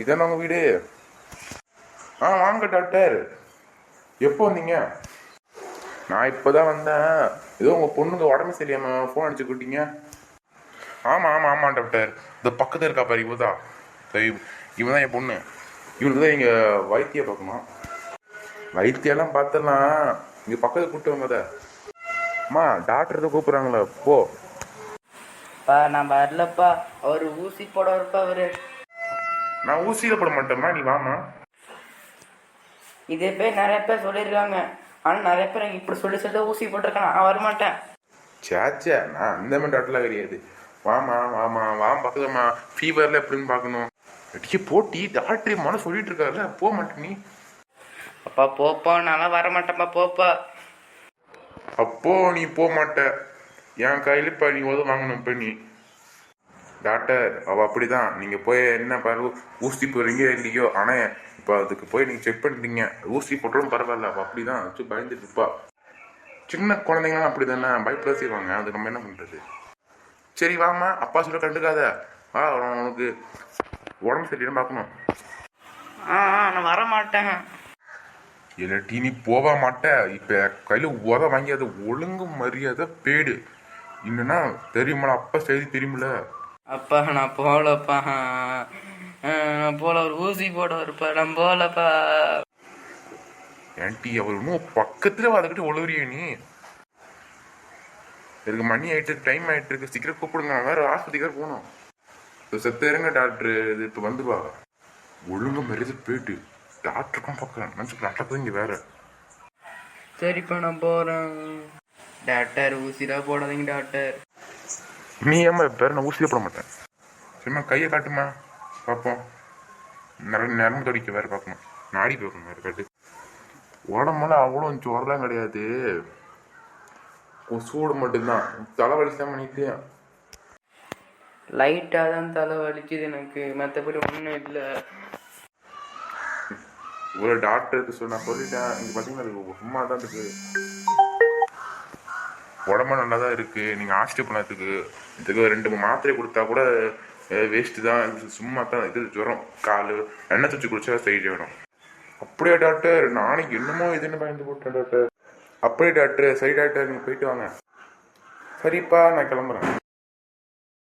இதானே உங்கள் வீடு? வாங்க டாக்டர். எப்போ வந்தீங்க? நான் இப்போ தான் வந்தேன். ஏதோ உங்கள் பொண்ணுங்க உடம்பு சரியாமல் ஃபோன் அடிச்சு கூட்டிங்க. ஆமாம் டாக்டர். இந்த பக்கத்தில் இருக்கா பாரு இவ தான். இவன் தான் என் பொண்ணு. இவனுக்கு தான் இங்கே வைத்தியம் பார்க்கணும். வைத்தியெல்லாம் பார்த்துடலாம். இங்கே பக்கத்தில் கூப்பிட்டு வந்தத. அம்மா டாக்டர் தான் கூப்பிட்றாங்களா? போ. நான் வரலப்பா. அவர் ஊசி போட வரப்பா. நான் ஊசியில் போட மாட்டேம்மா, நீ வாமா. இதே பேர் நிறைய பேர் சொல்லியிருக்காங்க. ஆனால் நிறைய பேர் எனக்கு இப்படி சொல்லி ஊசி போட்டிருக்கேன். நான் வரமாட்டேன். சேச்சே, நான் அந்த மாதிரி டாக்டர்லாம் கிடையாது. வாமா பக்கத்துமா. ஃபீவரில் எப்படின்னு பார்க்கணும். போட்டி டாக்டர் மன சொல்லிட்டு இருக்காருல்ல, போக மாட்டேன் நீ. அப்பா போப்பா, நான் வரமாட்டேன்ப்பா. போப்பா. அப்போ நீ போக மாட்ட. என் கையில் இப்போ நீ வாங்கணும். இப்போ நீ டாக்டர் அவள் அப்படி தான். நீங்கள் போய் என்ன பாரு ஊசி போடுறீங்க இல்லையோ, ஆனால் இப்போ அதுக்கு போய் நீங்கள் செக் பண்ணிட்டீங்க. ஊசி போட்டாலும் பரவாயில்ல, அவள் அப்படி தான் வச்சு பயந்துட்டு இருப்பா. சின்ன குழந்தைங்களாம் அப்படி தானே பயப்பட செய்வாங்க. அது நம்ம என்ன பண்ணுறது? சரி வாமா, அப்பா சொல்ல கண்டுக்காத. உனக்கு உடம்பு சரியில்லை பார்க்கணும். நான் வரமாட்டேன். இல்லாட்டி நீ போக மாட்ட. இப்போ கையில் வாங்கி அதை ஒழுங்கு மரியாதை பேடு. இல்லைன்னா தெரியுமா அப்பா செய்தி தெரியுமில்ல. அப்பா நான் போகலப்பா. நான் போல. ஒரு ஊசி போட வருப்பா. நான் போகலப்பா. ஆன்டி அவர் இன்னும் பக்கத்துல வந்துக்கிட்டு ஒழுகுறிய நீ. எனக்கு மணி ஆயிட்டு இருக்கு, டைம் ஆயிட்டு இருக்கு. சீக்கிரம் கூப்பிடுங்க. வேற ஆஸ்பத்திரிக்கார போகணும். இப்போ செத்த இருங்க டாக்டர். இது இப்போ வந்துவா. ஒழுங்கு மரியாதை போயிட்டு டாக்டருக்கும் பார்க்குறேன். நினச்சி நடக்குது இங்கே வேற. சரிப்பா நான் போகிறேன். டாக்டர் ஊசிலாம் போடாதீங்க டாக்டர். நீ ஏமா பேர்? நான் ஊசியே போட மாட்டேன். சரிம்மா கையை காட்டுமா பார்ப்போம். நிறைய நரம்பு தடிக்க வேறு பார்க்கணும். நாடி பார்க்கணும் வேறு காட்டு. உடம்பெல்லாம் அவ்வளோ ஜுரம்லாம் கிடையாது. சூடு மட்டும்தான். தலைவலி தான் பண்ணிட்டு லைட்டாக தான் தலை வலிக்குது எனக்கு. மற்றபடி ஒன்றும் இல்லை. ஒரு டாக்டருக்கு நான் சொல்லிட்டேன். இங்கே பார்த்தீங்கன்னா சும்மா தான் இருக்கு. உடம்பு நல்லா தான் இருக்குது. நீங்கள் ஹாஸ்டல் பண்ணதுக்கு இதுக்கு 2 மாத்திரை கொடுத்தா கூட வேஸ்ட்டு தான். சும்மா தான். இது ஜுரம் கால் எண்ணெய் தூச்சி குடிச்சா சரியாயிடும். அப்படியே டாக்டர்? நாளைக்கு என்னமோ இதுன்னு பயந்து போட்டேன் டாக்டர். அப்படியே டாக்டர். சரி டாக்டர், நீங்கள் போயிட்டு வாங்க. சரிப்பா, நான் கிளம்புறேன்.